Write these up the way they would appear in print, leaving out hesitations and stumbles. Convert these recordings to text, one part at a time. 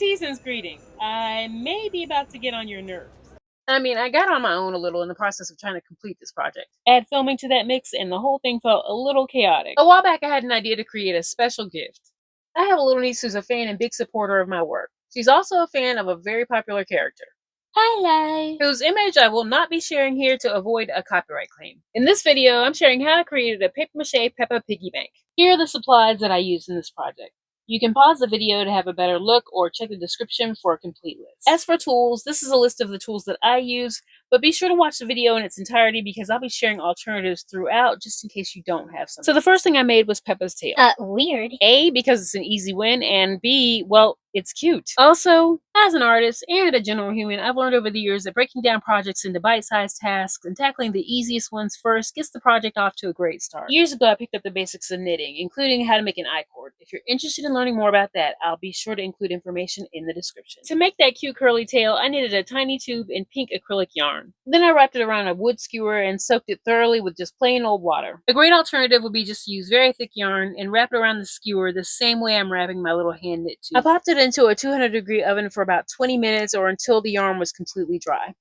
Season's greeting. I may be about to get on your nerves. I mean, I got on my own a little in the process of trying to complete this project. Add filming to that mix, and the whole thing felt a little chaotic. A while back, I had an idea to create a special gift. I have a little niece who's a fan and big supporter of my work. She's also a fan of a very popular character, highlight, whose image I will not be sharing here to avoid a copyright claim. In this video, I'm sharing how I created a paper mache Peppa Piggy bank. Here are the supplies that I used in this project. You can pause the video to have a better look or check the description for a complete list. As for tools, this is a list of the tools that I use, but be sure to watch the video in its entirety because I'll be sharing alternatives throughout just in case you don't have some. So the first thing I made was Peppa's tail. Weird. A, because it's an easy win, and B, well, it's cute. Also, as an artist and a general human, I've learned over the years that breaking down projects into bite-sized tasks and tackling the easiest ones first gets the project off to a great start. Years ago, I picked up the basics of knitting, including how to make an I-cord. If you're interested in learning more about that, I'll be sure to include information in the description. To make that cute curly tail, I knitted a tiny tube in pink acrylic yarn. Then I wrapped it around a wood skewer and soaked it thoroughly with just plain old water. A great alternative would be just to use very thick yarn and wrap it around the skewer the same way I'm wrapping my little hand knit tube. I popped it into a 200-degree oven for about 20 minutes or until the yarn was completely dry.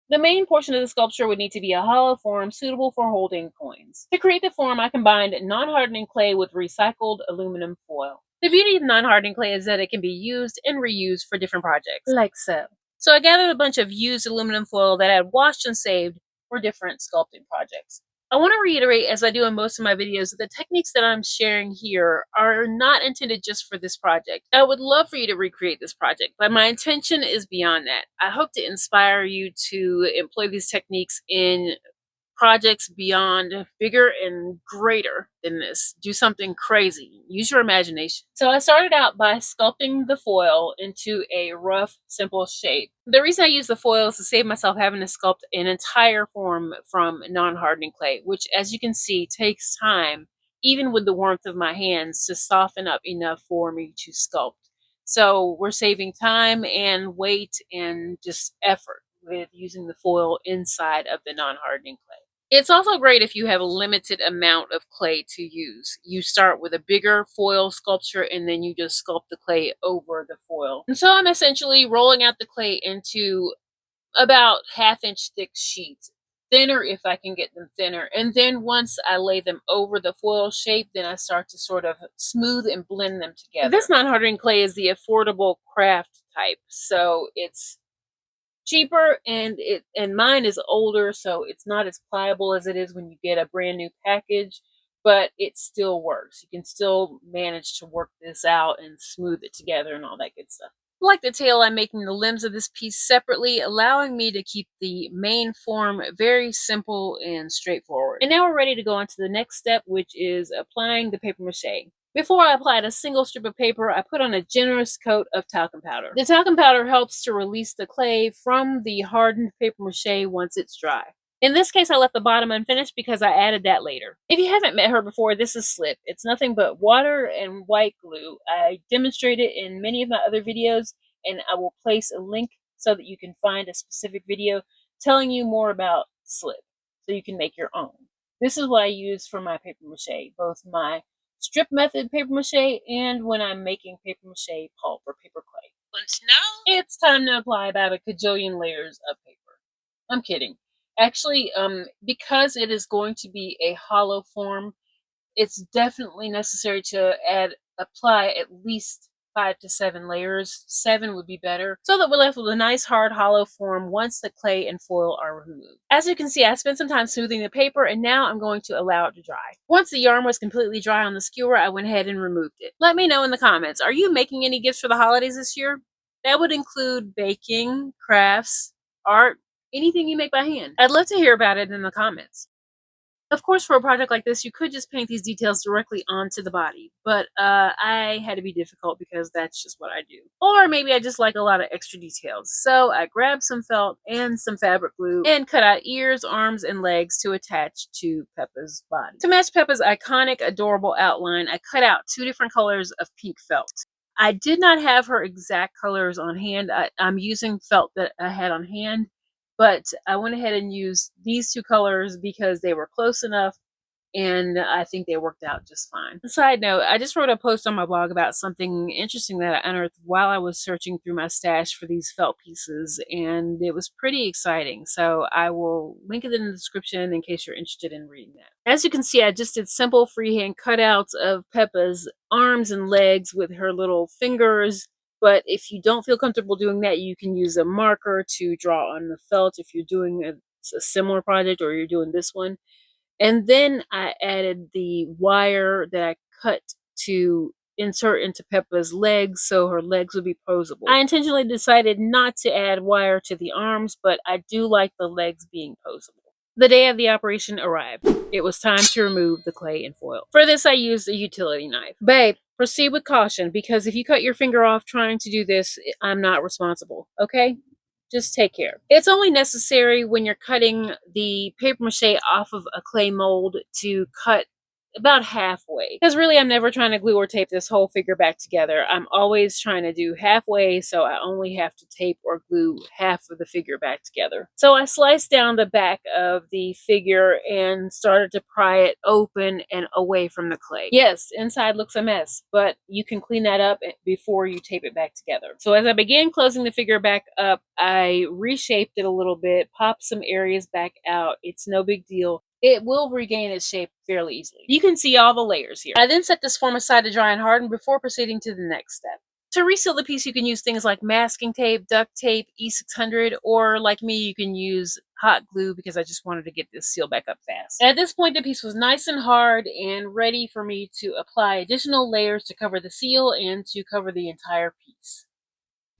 The main portion of the sculpture would need to be a hollow form suitable for holding coins. To create the form, I combined non-hardening clay with recycled aluminum foil. The beauty of non-hardening clay is that it can be used and reused for different projects, like so. So I gathered a bunch of used aluminum foil that I had washed and saved for different sculpting projects. I want to reiterate, as I do in most of my videos, that the techniques that I'm sharing here are not intended just for this project. I would love for you to recreate this project, but my intention is beyond that. I hope to inspire you to employ these techniques in projects beyond, bigger and greater than this. Do something crazy. Use your imagination. So I started out by sculpting the foil into a rough, simple shape. The reason I use the foil is to save myself having to sculpt an entire form from non-hardening clay, which, as you can see, takes time, even with the warmth of my hands, to soften up enough for me to sculpt. So we're saving time and weight and just effort with using the foil inside of the non-hardening clay. It's also great if you have a limited amount of clay to use. You start with a bigger foil sculpture and then you just sculpt the clay over the foil. And so I'm essentially rolling out the clay into about ½ inch thick sheets. Thinner if I can get them thinner. And then once I lay them over the foil shape, then I start to sort of smooth and blend them together. This non-hardening clay is the affordable craft type. So it's cheaper and mine is older, so it's not as pliable as it is when you get a brand new package, but it still works. You can still manage to work this out and smooth it together and all that good stuff. Like the tail, I'm making the limbs of this piece separately, allowing me to keep the main form very simple and straightforward. And now we're ready to go on to the next step, which is applying the paper mache. Before I applied a single strip of paper, I put on a generous coat of talcum powder. The talcum powder helps to release the clay from the hardened paper mache once it's dry. In this case, I left the bottom unfinished because I added that later. If you haven't met her before, this is Slip. It's nothing but water and white glue. I demonstrate it in many of my other videos, and I will place a link so that you can find a specific video telling you more about Slip, so you can make your own. This is what I use for my paper mache, both my strip method paper mache and when I'm making paper mache pulp or paper clay. But now it's time to apply about a cajillion layers of paper. I'm kidding. Actually, because it is going to be a hollow form, it's definitely necessary to apply at least 5 to 7 layers. 7 would be better, so that we're left with a nice hard hollow form once the clay and foil are removed. As you can see, I spent some time smoothing the paper, and now I'm going to allow it to dry. Once the yarn was completely dry on the skewer, I went ahead and removed it. Let me know in the comments, are you making any gifts for the holidays this year? That would include baking, crafts, art, anything you make by hand. I'd love to hear about it in the comments. Of course, for a project like this, you could just paint these details directly onto the body, but I had to be difficult because that's just what I do. Or maybe I just like a lot of extra details. So I grabbed some felt and some fabric glue and cut out ears, arms, and legs to attach to Peppa's body. To match Peppa's iconic, adorable outline, I cut out 2 different colors of pink felt. I did not have her exact colors on hand. I'm using felt that I had on hand. But I went ahead and used these 2 colors because they were close enough and I think they worked out just fine. Side note, I just wrote a post on my blog about something interesting that I unearthed while I was searching through my stash for these felt pieces, and it was pretty exciting. So I will link it in the description in case you're interested in reading that. As you can see, I just did simple freehand cutouts of Peppa's arms and legs with her little fingers. But if you don't feel comfortable doing that, you can use a marker to draw on the felt if you're doing a similar project or you're doing this one. And then I added the wire that I cut to insert into Peppa's legs so her legs would be posable. I intentionally decided not to add wire to the arms, but I do like the legs being posable. The day of the operation arrived. It was time to remove the clay and foil. For this, I used a utility knife. Babe, proceed with caution, because if you cut your finger off trying to do this, I'm not responsible, okay? Just take care. It's only necessary when you're cutting the paper mache off of a clay mold to cut about halfway. Because really, I'm never trying to glue or tape this whole figure back together. I'm always trying to do halfway, so I only have to tape or glue half of the figure back together. So I sliced down the back of the figure and started to pry it open and away from the clay. Yes, inside looks a mess, but you can clean that up before you tape it back together. So as I began closing the figure back up, I reshaped it a little bit, popped some areas back out. It's no big deal. It will regain its shape fairly easily. You can see all the layers here. I then set this form aside to dry and harden before proceeding to the next step. To reseal the piece, you can use things like masking tape, duct tape, E600, or like me, you can use hot glue because I just wanted to get this sealed back up fast. At this point, the piece was nice and hard and ready for me to apply additional layers to cover the seal and to cover the entire piece.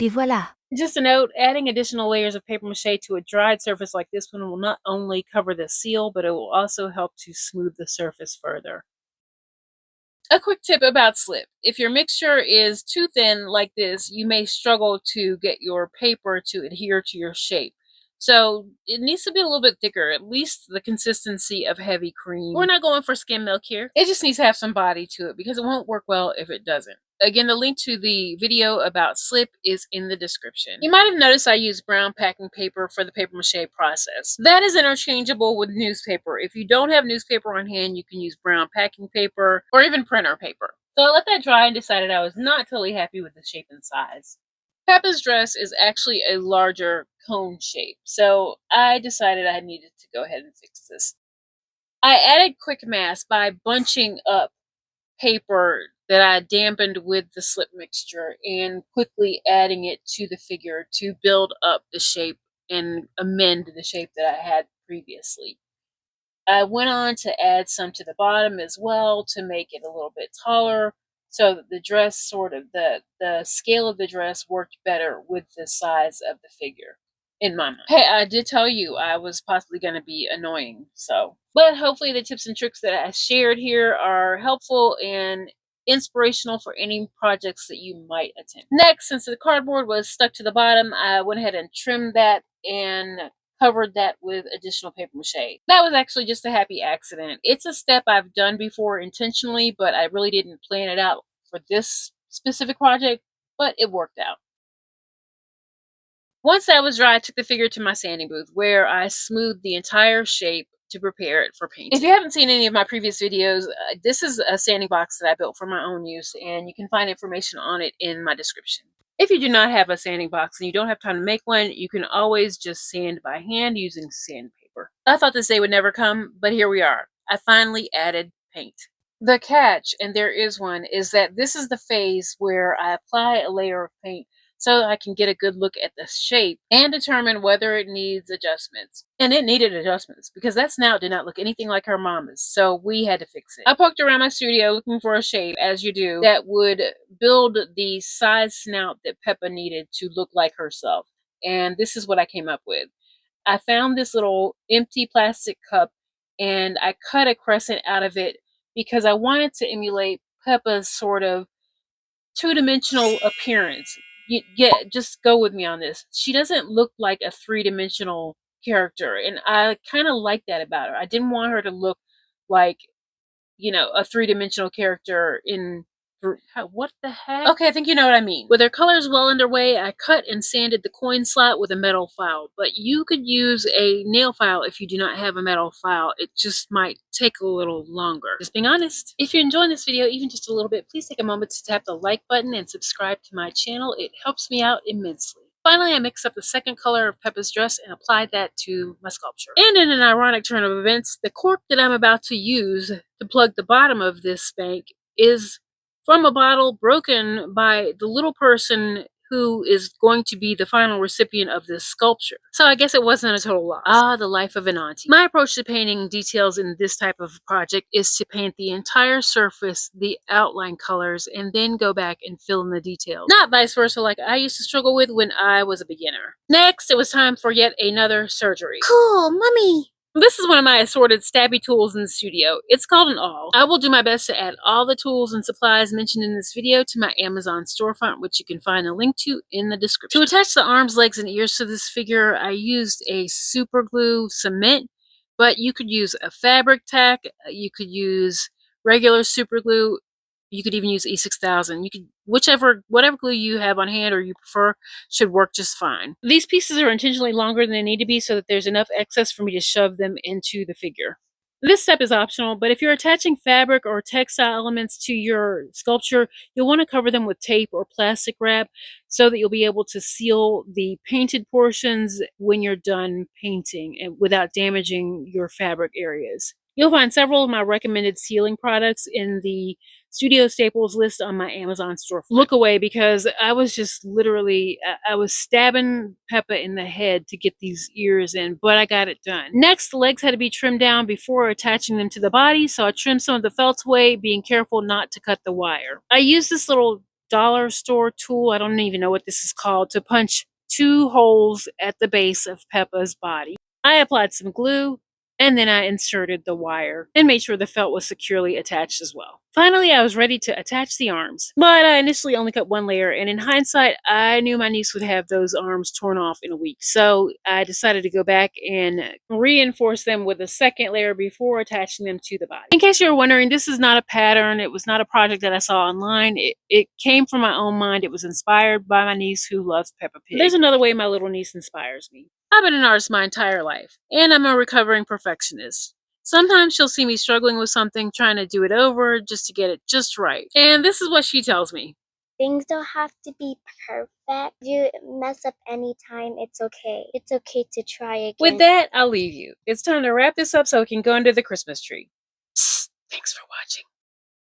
Et voilà! Just a note, adding additional layers of paper mache to a dried surface like this one will not only cover the seal, but it will also help to smooth the surface further. A quick tip about slip. If your mixture is too thin like this, you may struggle to get your paper to adhere to your shape. So it needs to be a little bit thicker, at least the consistency of heavy cream. We're not going for skim milk here. It just needs to have some body to it because it won't work well if it doesn't. Again, the link to the video about slip is in the description. You might have noticed I used brown packing paper for the paper mache process. That is interchangeable with newspaper. If you don't have newspaper on hand, you can use brown packing paper or even printer paper. So I let that dry and decided I was not totally happy with the shape and size. Peppa's dress is actually a larger cone shape, so I decided I needed to go ahead and fix this. I added quick mass by bunching up paper that I dampened with the slip mixture and quickly adding it to the figure to build up the shape and amend the shape that I had previously. I went on to add some to the bottom as well to make it a little bit taller so that the dress the scale of the dress worked better with the size of the figure in my mind. Hey, I did tell you I was possibly going to be annoying, but hopefully the tips and tricks that I shared here are helpful and inspirational for any projects that you might attempt. Next, since the cardboard was stuck to the bottom, I went ahead and trimmed that and covered that with additional paper mache. That was actually just a happy accident. It's a step I've done before intentionally, but I really didn't plan it out for this specific project, but it worked out. Once that was dry, I took the figure to my sanding booth where I smoothed the entire shape to prepare it for painting. If you haven't seen any of my previous videos, this is a sanding box that I built for my own use, and you can find information on it in my description. If you do not have a sanding box and you don't have time to make one, you can always just sand by hand using sandpaper. I thought this day would never come, but here we are. I finally added paint. The catch, and there is one, is that this is the phase where I apply a layer of paint so I can get a good look at the shape and determine whether it needs adjustments. And it needed adjustments because that snout did not look anything like her mama's, so we had to fix it. I poked around my studio looking for a shape, as you do, that would build the size snout that Peppa needed to look like herself. And this is what I came up with. I found this little empty plastic cup and I cut a crescent out of it because I wanted to emulate Peppa's sort of two-dimensional appearance. Just go with me on this. She doesn't look like a three-dimensional character, and I kind of like that about her. I didn't want her to look like, a three-dimensional character in What the heck? Okay, I think you know what I mean. With their colors well underway, I cut and sanded the coin slot with a metal file, but you could use a nail file if you do not have a metal file. It just might take a little longer. Just being honest. If you're enjoying this video even just a little bit, please take a moment to tap the like button and subscribe to my channel. It helps me out immensely. Finally, I mixed up the second color of Peppa's dress and applied that to my sculpture. And in an ironic turn of events, the cork that I'm about to use to plug the bottom of this spank is from a bottle broken by the little person who is going to be the final recipient of this sculpture. So I guess it wasn't a total loss. Ah, the life of an auntie. My approach to painting details in this type of project is to paint the entire surface, the outline colors, and then go back and fill in the details. Not vice versa like I used to struggle with when I was a beginner. Next, it was time for yet another surgery. Cool, Mommy! This is one of my assorted stabby tools in the studio. It's called an awl. I will do my best to add all the tools and supplies mentioned in this video to my Amazon storefront, which you can find a link to in the description. To attach the arms, legs, and ears to this figure, I used a super glue cement, but you could use a fabric tack, you could use regular super glue, you could even use E6000. You could, whatever glue you have on hand or you prefer should work just fine. These pieces are intentionally longer than they need to be so that there's enough excess for me to shove them into the figure. This step is optional, but if you're attaching fabric or textile elements to your sculpture, you'll want to cover them with tape or plastic wrap so that you'll be able to seal the painted portions when you're done painting and without damaging your fabric areas. You'll find several of my recommended sealing products in the Studio Staples list on my Amazon store. Look away because I was just literally, I was stabbing Peppa in the head to get these ears in, but I got it done. Next, the legs had to be trimmed down before attaching them to the body, so I trimmed some of the felt away, being careful not to cut the wire. I used this little dollar store tool, I don't even know what this is called, to punch 2 holes at the base of Peppa's body. I applied some glue, and then I inserted the wire and made sure the felt was securely attached as well. Finally, I was ready to attach the arms, but I initially only cut 1 layer, and in hindsight, I knew my niece would have those arms torn off in a week, so I decided to go back and reinforce them with a second layer before attaching them to the body. In case you're wondering, this is not a pattern. It was not a project that I saw online. It came from my own mind. It was inspired by my niece who loves Peppa Pig. There's another way my little niece inspires me. I've been an artist my entire life, and I'm a recovering perfectionist. Sometimes she'll see me struggling with something, trying to do it over just to get it just right. And this is what she tells me. Things don't have to be perfect. You mess up anytime, it's okay. It's okay to try again. With that, I'll leave you. It's time to wrap this up so it can go under the Christmas tree. Psst, thanks for watching.